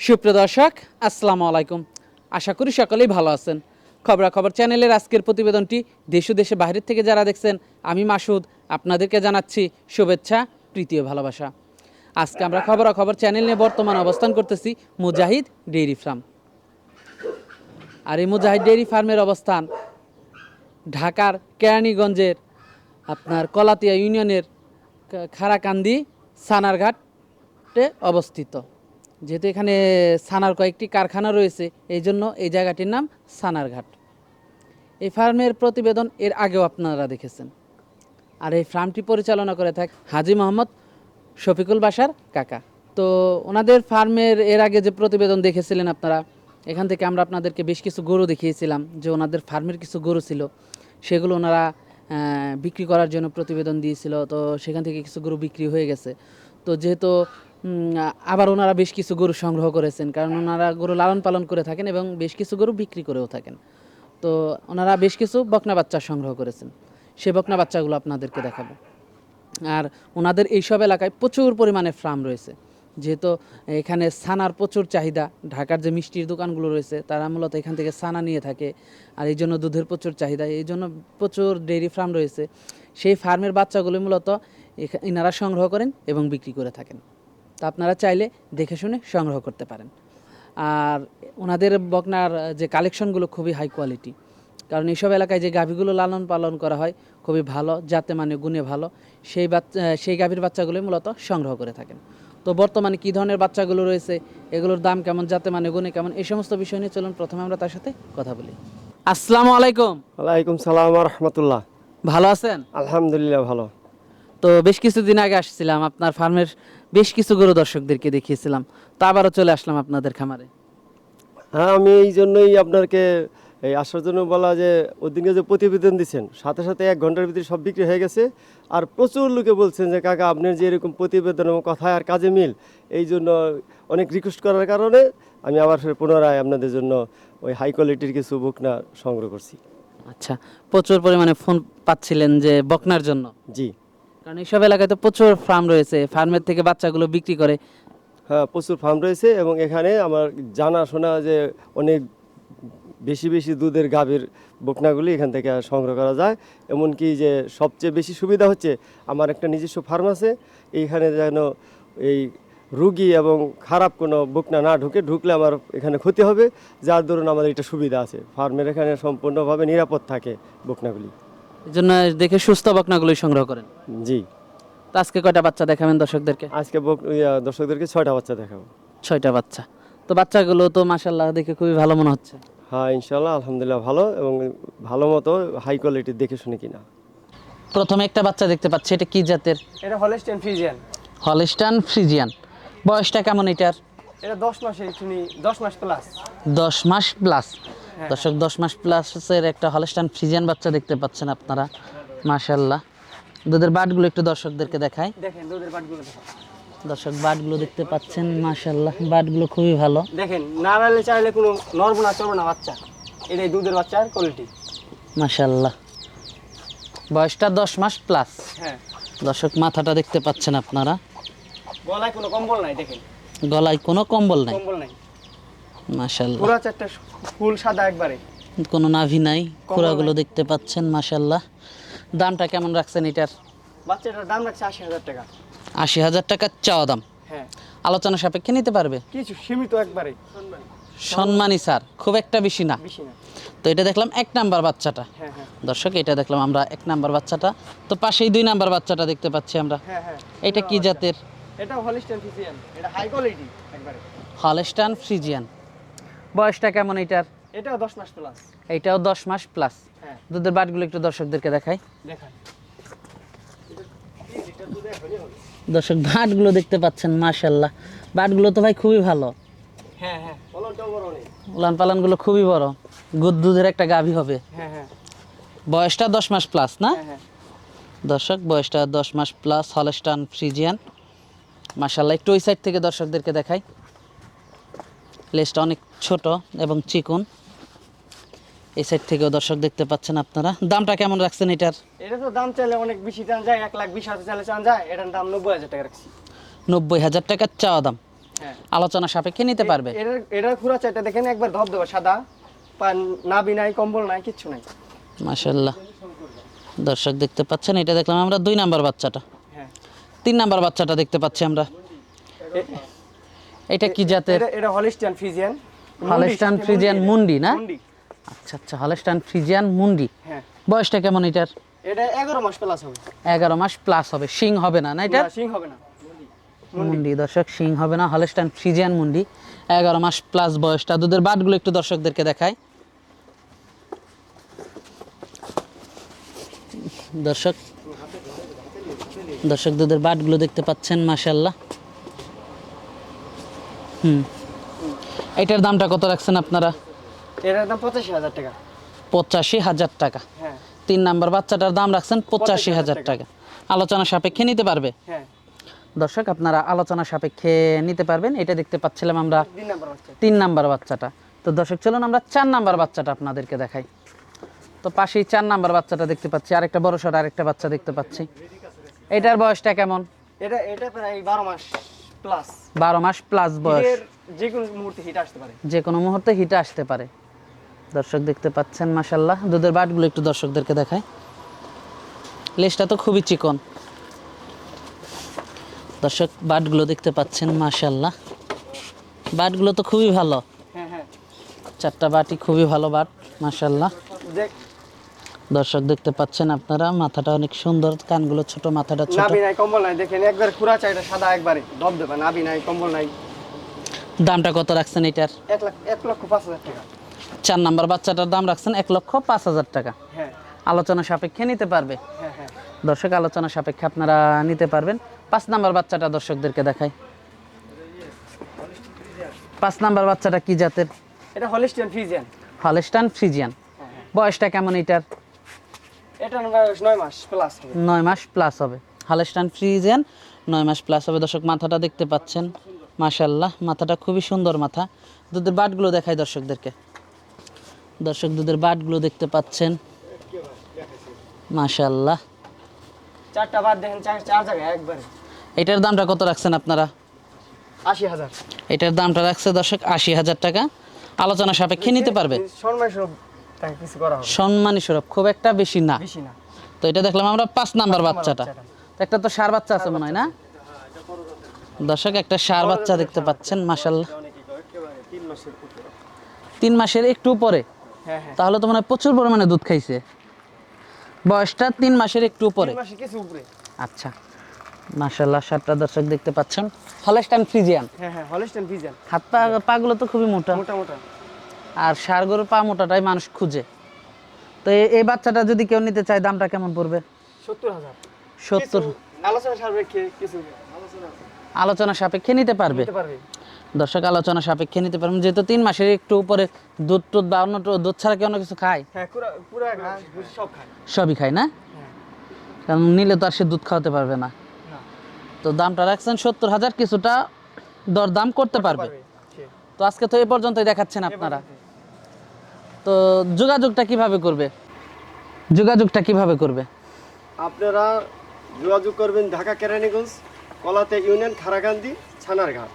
সুপ্রিয় দর্শক, আসসালামু আলাইকুম। আশা করি সকলেই ভালো আছেন। খবরাখবর চ্যানেলের আজকের প্রতিবেদনটি দেশ ও দেশের বাইরের থেকে যারা দেখছেন, আমি মাসুদ আপনাদেরকে জানাচ্ছি শুভেচ্ছা, প্রীতি ও ভালোবাসা। আজকে আমরা খবরাখবর চ্যানেল নিয়ে বর্তমান অবস্থান করতেছি মুজাহিদ ডেইরি ফার্ম। আর এই মুজাহিদ ডেইরি ফার্মের অবস্থান ঢাকার কেরানীগঞ্জের আপনার কলাতিয়া ইউনিয়নের খারাকান্দি সানারঘাটে অবস্থিত। যেহেতু এখানে সানার কয়েকটি কারখানা রয়েছে, এই জন্য এই জায়গাটির নাম সানারঘাট। এই ফার্মের প্রতিবেদন এর আগেও আপনারা দেখেছেন। আর এই ফার্মটি পরিচালনা করে থাকে হাজী মোহাম্মদ শফিকুল বাশার কাকা। তো ওনাদের ফার্মের এর আগে যে প্রতিবেদন দেখেছিলেন আপনারা, এখান থেকে আমরা আপনাদেরকে বেশ কিছু গরু দেখিয়েছিলাম যে ওনাদের ফার্মের কিছু গরু ছিল, সেগুলো ওনারা বিক্রি করার জন্য প্রতিবেদন দিয়েছিল। তো সেখান থেকে কিছু গরু বিক্রি হয়ে গেছে। তো যেহেতু আবার ওনারা বেশ কিছু গরু সংগ্রহ করেছেন, কারণ ওনারা গরু লালন পালন করে থাকেন এবং বেশ কিছু গরু বিক্রি করেও থাকেন। তো ওনারা বেশ কিছু বকনা বাচ্চা সংগ্রহ করেছেন, সেই বকনা বাচ্চাগুলো আপনাদেরকে দেখাবো। আর ওনাদের এইসব এলাকায় প্রচুর পরিমাণে ফার্ম রয়েছে, যেহেতু এখানে ছানার প্রচুর চাহিদা। ঢাকার যে মিষ্টির দোকানগুলো রয়েছে তারা মূলত এখান থেকে ছানা নিয়ে থাকে, আর এই জন্য দুধের প্রচুর চাহিদা, এই জন্য প্রচুর ডেইরি ফার্ম রয়েছে। সেই ফার্মের বাচ্চাগুলো মূলত এনারা সংগ্রহ করেন এবং বিক্রি করে থাকেন। তা আপনারা চাইলে দেখে শুনে সংগ্রহ করতে পারেন। আর ওনাদের বকনার যে কালেকশনগুলো খুবই হাই কোয়ালিটি, কারণ এইসব এলাকায় যে গাভীগুলো লালন পালন করা হয় খুবই ভালো জাতে, মানে গুণে ভালো, সেই গাভীর বাচ্চাগুলোই মূলত সংগ্রহ করে থাকেন। তো বর্তমানে কী ধরনের বাচ্চাগুলো রয়েছে, এগুলোর দাম কেমন, জাতে মানে গুণে কেমন, এই সমস্ত বিষয় নিয়ে চলুন প্রথমে আমরা তার সাথে কথা বলি। আসসালামু আলাইকুম। ওয়ালাইকুম সালাম ওয়া রাহমাতুল্লাহ। ভালো আছেন? আলহামদুলিল্লাহ ভালো। তো বেশ কিছুদিন আগে আসছিলাম, আপনার ফার্মের বেশ কিছু গরু দর্শকদেরকে দেখিয়েছিলাম, তো আবারও চলে আসলাম আপনাদের খামারে। হ্যাঁ, আমি এই জন্যই আপনাকে এই আসার জন্য বলা যে ওদিনকে যে প্রতিবেদন দিচ্ছেন, সাথে সাথে 1 ঘন্টার ভিতরে সব বিক্রি হয়ে গেছে। আর প্রচুর লোকে বলছেন যে কাকা আপনার যে এরকম প্রতিবেদন এবং কথায় আর কাজে মিল, এই জন্য অনেক রিকোয়েস্ট করার কারণে আমি আবার পুনরায় আপনাদের জন্য ওই হাই কোয়ালিটির কিছু বকনা সংগ্রহ করছি। আচ্ছা, প্রচুর পরিমাণে ফোন পাচ্ছিলেন যে বকনার জন্য? জি, কারণ এইসব এলাকায় তো প্রচুর ফার্ম রয়েছে, ফার্মের থেকে বাচ্চাগুলো বিক্রি করে। হ্যাঁ, প্রচুর ফার্ম রয়েছে এবং এখানে আমার জানাশোনা যে অনেক বেশি বেশি দুধের গাভীর বকনাগুলি এখান থেকে সংগ্রহ করা যায়। এমনকি যে সবচেয়ে বেশি সুবিধা হচ্ছে আমার একটা নিজস্ব ফার্ম আছে, এইখানে যেন এই রুগী এবং খারাপ কোনো বকনা না ঢুকলে আমার এখানে ক্ষতি হবে, যার দরুন আমাদের এটা সুবিধা আছে, ফার্মের এখানে সম্পূর্ণভাবে নিরাপদ থাকে বকনাগুলি। এই জন্য দেখে সুস্থ বকনাগুলোই সংগ্রহ করেন। জি। তো আজকে কয়টা বাচ্চা দেখাবেন দর্শকদেরকে? আজকে দর্শকদেরকে 6টা বাচ্চা দেখাবো। 6টা বাচ্চা। তো বাচ্চাগুলো তো মাশাআল্লাহ দেখে খুবই ভালো মনে হচ্ছে। হ্যাঁ, ইনশাল্লাহ আলহামদুলিল্লাহ ভালো, এবং ভালো মতো হাই কোয়ালিটির দেখে শুনে কিনা। প্রথমে একটা বাচ্চা দেখতে পাচ্ছি, এটা কি জাতের? এটা হলস্টাইন ফ্রিজিয়ান। Holstein Friesian. বয়সটা কেমন এটার? এটা 10 মাসের, 10 মাস প্লাস। 10 মাস প্লাস। দর্শক, 10 মাস প্লাসের একটা হলস্টাইন ফ্রিজিয়ান বাচ্চা দেখতে পাচ্ছেন আপনারা, মাশাআল্লাহ। দুধের বাটগুলো একটু দর্শকদেরকে দেখাই। দেখেন দুধের বাটগুলো দেখেন। দর্শক, বাটগুলো দেখতে পাচ্ছেন, মাশাআল্লাহ, বাটগুলো খুবই ভালো। দেখেন নাড়ালে চাইলে কোনো নড়বো না, চড়বো না বাচ্চা। এটাই দুধের বাচ্চার কোয়ালিটি, মাশাআল্লাহ। বয়সটা 10 মাস প্লাস। হ্যাঁ। দর্শক, মাথাটা দেখতে পাচ্ছেন আপনারা, গলায় কোনো কম্বল নাই, দেখেন গলায় কোনো কম্বল নাই, কম্বল নাই, মাশাআল্লাহ। পুরো চারটা ফুল সাদা একবারে, কোনো নাভি নাই, খুরাগুলো দেখতে পাচ্ছেন, মাশাআল্লাহ। দামটা কেমন রাখছেন এটার? বাচ্চাটার দাম রাখছে 80,000 টাকা। 80,000 টাকা চাওয়া দাম। হ্যাঁ, আলোচনা সাপেক্ষে নিতে পারবে? কিছু সীমিত একবারে সম্মানী স্যার, খুব একটা বেশি না। বেশি না। তো এটা দেখলাম 1 নাম্বার বাচ্চাটা। হ্যাঁ হ্যাঁ দর্শক, এটা দেখলাম আমরা 1 নাম্বার বাচ্চাটা। তো পাশেই 2 নাম্বার বাচ্চাটা দেখতে পাচ্ছি আমরা। হ্যাঁ হ্যাঁ। এটা কি জাতের? এটা হলস্টাইন ফ্রিজিয়ান, এটা হাই কোয়ালিটি একবারে। Holstein Friesian. বয়সটা কেমন এটার? এটাও 10 মাস প্লাস। এইটাও 10 মাস প্লাস। হ্যাঁ, দুধের বাটগুলো একটু দর্শকদেরকে দেখাই। দেখেন দর্শক বাটগুলো দেখতে পাচ্ছেন, মাশাআল্লাহ বাটগুলো তো ভাই খুবই ভালো। হ্যাঁ হ্যাঁ ফলনটাও বড় অনেক। উলান পালানগুলো খুবই বড়, দুধের একটা গাভী হবে। হ্যাঁ হ্যাঁ বয়সটা 10 মাস প্লাস না হ্যাঁ হ্যাঁ দর্শক? বয়সটা 10 মাস প্লাস, হলস্টাইন ফ্রিজিয়ান। মাশাআল্লাহ একটু ওই সাইড থেকে দর্শকদেরকে দেখাই। লেজটা অনেক ছোট এবং চিকন। এই সাইড থেকেও দর্শক দেখতে পাচ্ছেন আপনারা। দামটা কেমন রাখছেন এটার? এটা তো দাম চাইলে অনেক বেশি দাম যায়, 1,20,000 চাইলে চান যায়, এটার দাম 90,000 টাকা রাখছি। 90,000 টাকার চাওয়া দাম, হ্যাঁ আলোচনা সাপেক্ষে নিতে পারবে। এটার খুরা চাইটা দেখেন একবার ধবধবা সাদা, নাভি নাই, কম্বল নাই, কিচ্ছু নাই। মাশাআল্লাহ দর্শক দেখতে পাচ্ছেন, এটা দেখলাম আমরা 2 নাম্বার বাচ্চাটা। হ্যাঁ 3 নাম্বার বাচ্চাটা দেখতে পাচ্ছি আমরা। এটা কি জাতের? এটা হলিস্টিয়ান ফ্রিজিয়ান। হলস্টাইন ফ্রিজিয়ান মুন্ডি না? মুন্ডি। আচ্ছা আচ্ছা, হলস্টাইন ফ্রিজিয়ান মুন্ডি। হ্যাঁ বয়সটা কেমন এটার? এটা 11 মাস প্লাস হবে। 11 মাস প্লাস হবে। শিং হবে না না এটা? না, সিং হবে না। মুন্ডি দর্শক, শিং হবে না, হলস্টাইন ফ্রিজিয়ান মুন্ডি। 11 মাস প্লাস বয়সটা। দুধের বাটগুলো একটু দর্শকদেরকে দেখায়। দর্শক দর্শক দুধের বাটগুলো দেখতে পাচ্ছেন, মাশাআল্লাহ। এটার দামটা কত রাখছেন আপনারা? এটার দাম 85,000 টাকা। 85,000 টাকা। হ্যাঁ 3 নাম্বার বাচ্চাটার দাম রাখছেন 85,000 টাকা। আলোচনা সাপেক্ষে নিতে পারবে হ্যাঁ দর্শক, আপনারা আলোচনা সাপেক্ষে নিতে পারবেন। এটা দেখতে পাচ্ছিলাম আমরা 3 নাম্বার বাচ্চা। 3 নাম্বার বাচ্চাটা। তো দর্শক চলুন আমরা 4 নাম্বার বাচ্চাটা আপনাদেরকে দেখাই। তো পাশেই 4 নাম্বার বাচ্চাটা দেখতে পাচ্ছি, আরেকটা বড় সড় আরেকটা বাচ্চা দেখতে পাচ্ছি। এটার বয়সটা কেমন? এটা প্রায় 12 মাস প্লাস। 12 মাস প্লাস বয়স। এর যে কোনো মুহূর্তে হিট আসতে পারে। যে কোনো মুহূর্তে হিটে আসতে পারে। দর্শক দেখতে পাচ্ছেন, মাশাআল্লাহ। দুধের বাটগুলো একটু দর্শকদেরকে দেখায়। লেজটা তো খুবই চিকন। দর্শক বাটগুলো দেখতে পাচ্ছেন, মাশাআল্লাহ। বাটগুলো তো খুবই ভালো। হ্যাঁ হ্যাঁ 4টা বাটই খুবই ভালো বাট, মাশাআল্লাহ। দেখ দর্শক দেখতে পাচ্ছেন আপনারা, মাথাটা অনেক সুন্দর, কানগুলো ছোট, মাথাটা ছোট। নাভি নাই, কম্বল নাই, দেখেন একবার খুরা চাইটা সাদা, একবারে ধবধবা, নাভি নাই, কম্বল নাই। দামটা কত রাখছেন এটার? 1,05,000 টাকা। 4 নাম্বার বাচ্চাটার দাম রাখছেন 1,05,000 টাকা। হ্যাঁ আলোচনা সাপেক্ষে নিতে পারবে হ্যাঁ হ্যাঁ দর্শক, আলোচনা সাপেক্ষে আপনারা নিতে পারবেন। 5 নাম্বার বাচ্চাটা দর্শকদেরকে দেখাই। 5 নাম্বার বাচ্চাটা কি জাতের? এটা হলিস্টিয়ান ফ্রিজিয়ান। Holstein Friesian. বয়সটা কেমন এটার? এটা 9 মাস প্লাস হবে। 9 মাস প্লাস হবে। হলস্টাইন ফ্রিজিয়ান 9 মাস প্লাস হবে। দর্শক মাথাটা দেখতে পাচ্ছেন, মাশাআল্লাহ। মাথাটা খুবই সুন্দর মাথা। দুধের বাটগুলো দেখাই দর্শকদেরকে। দর্শক দুধের বাটগুলো দেখতে পাচ্ছেন, মাশাআল্লাহ। 4টা বাদ দেখেন, চার জায়গায় একবারে। এটার দামটা কত রাখছেন আপনারা? 80,000। এটার দামটা রাখছে দর্শক 80,000 টাকা। আলোচনা সাপেক্ষে নিতে পারবে। সম্মান স্বরূপ তাকে কিছু করা হবে। সম্মানী স্বরূপ, খুব একটা বেশি না। বেশি না। তো এটা দেখলাম আমরা 5 নাম্বার বাচ্চাটা। তো একটা তো ষাঁড় বাচ্চা আছে মনে হয় না দর্শক? একটা ষাঁড় বাচ্চা দেখতে পাচ্ছেন, মাশাআল্লাহ। 3 মাসের একটু উপরে। হ্যাঁ হ্যাঁ তাহলে তো মনে হয় প্রচুর পরিমাণে দুধ খাইছে। বয়সটা 3 মাসের একটু উপরে। 3 মাসে কিছু উপরে। আচ্ছা, মাশাআল্লাহ। ষাঁড়টা দর্শক দেখতে পাচ্ছেন, হলস্টাইন ফ্রিজিয়ান। হ্যাঁ হ্যাঁ হলিস্টিয়ান ফ্রিজিয়ান। হাত পাগুলো তো খুবই মোটা। মোটা মোটা। আর ষাঁড় গরুর পা মোটাটাই মানুষ খুঁজে। তো এই বাচ্চাটা যদি কেউ নিতে চায়, দামটা কেমন পড়বে? 70,000। 70। আলোচনা সাপেক্ষে কিছু আলোচনা সাপেক্ষে নিতে পারবে নিতে পারবে। দর্শক, আলোচনা সাপেক্ষে নিতে পারবেন। যেহেতু 3 মাসের একটু উপরে, দুধ টুধ বা অন্য দুধ ছাড়া কি অন্য কিছু খায়? হ্যাঁ পুরা ঘাস ভুসি সব খায়। সবই খায় না? হ্যাঁ কারণ নিলে তো আর সে দুধ খাওয়াতে পারবে না। না তো দামটা রাখছেন 70,000, কিছুটা দরদাম করতে পারবে। সে। তো আজকে তো এই পর্যন্তই দেখাচ্ছেন আপনারা। তো যোগাযোগটা কিভাবে করবে? যোগাযোগটা কিভাবে করবে? আপনারা যোগাযোগ করবেন ঢাকা কেরানীগঞ্জ, কলাতে ইউনিয়ন, খারাকান্দি, ছানারঘাট।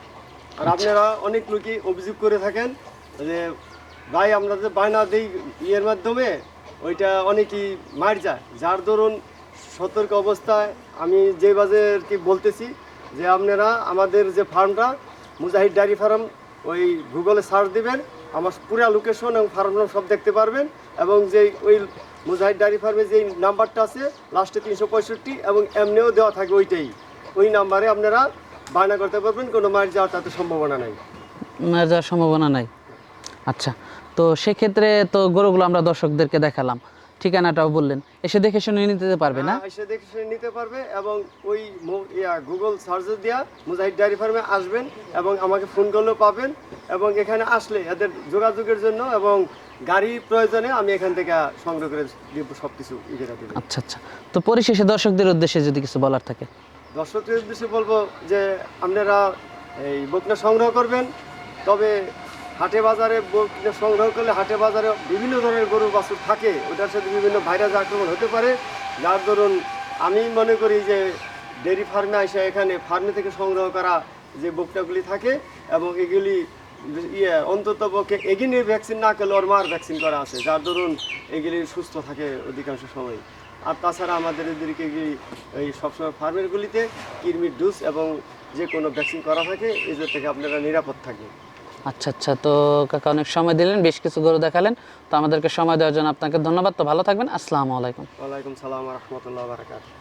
আর আপনারা অনেক লোকই অভিযোগ করে থাকেন যে ভাই আমরা যে বায়না দিই ইয়ের মাধ্যমে, ওইটা অনেকই মার যায়। যার দরুন সতর্ক অবস্থায় আমি যে বাজে কি বলতেছি যে আপনারা আমাদের যে ফার্মটা মুজাহিদ ডেয়ারি ফার্ম, ওই গুগলে সার্চ দিবেন, আমার পুরা লোকেশন এবং ফার্ম সব দেখতে পারবেন। এবং যে ওই মুজাহিদ ডেয়ারি ফার্মে যে নাম্বারটা আছে লাস্টে 365 এবং এমনিও দেওয়া থাকে, ওই নাম্বারে আপনারা বায়না করতে পারবেন। কোনো মার যাওয়ার তাতে সম্ভাবনা নাই। মারা যাওয়ার সম্ভাবনা নাই। আচ্ছা, তো সেক্ষেত্রে তো গরুগুলো আমরা দর্শকদেরকে দেখালাম। ঠিকানাটাও বললেন, এসে দেখে শুনে নিতে পারবে না? এসে দেখে শুনে নিতে পারবে এবং ওই গুগল সার্চে দিয়া মুজাহিদ ডেয়ারি ফার্মে আসবেন এবং আমাকে ফোন করলেও পাবেন এবং এখানে আসলে এদের যোগাযোগের জন্য এবং গাড়ি প্রয়োজনে আমি এখান থেকে সংগ্রহ করে দিব, সব কিছু ইজেরা দেবো। আচ্ছা আচ্ছা, তো পরিশেষে দর্শকদের উদ্দেশ্যে যদি কিছু বলার থাকে? দর্শকদের উদ্দেশ্যে বলবো যে আপনারা এই বকনা সংগ্রহ করবেন, তবে হাটে বাজারে বকনা সংগ্রহ করলে হাটে বাজারে বিভিন্ন ধরনের গরু বাছুর থাকে, ওটার সাথে বিভিন্ন ভাইরাস আক্রমণ হতে পারে, যার দরুন আমি মনে করি যে ডেয়ারি ফার্মে আসে এখানে ফার্মে থেকে সংগ্রহ করা যে বকনাগুলি থাকে এবং এগুলি অন্তত পক্ষে এগিনের ভ্যাকসিন না করলে ওর মার ভ্যাকসিন করা আছে, যার দরুন এগুলি সুস্থ থাকে অধিকাংশ সময়। আর তাছাড়া আমাদের এদেরকে এই সবসময় ফার্মেরগুলিতে কৃমির ডোজ এবং যে কোনো ভ্যাকসিন করা থাকে, এদের থেকে আপনারা নিরাপদ থাকবেন। আচ্ছা আচ্ছা, তো কাকা অনেক সময় দিলেন, বেশ কিছু গরু দেখালেন, তো আমাদেরকে সময় দেওয়ার জন্য আপনাকে ধন্যবাদ। তো ভালো থাকবেন, আসসালামু আলাইকুম। ওয়ালাইকুম সালাম রহমতুল্লাহ বারাকাতুহু।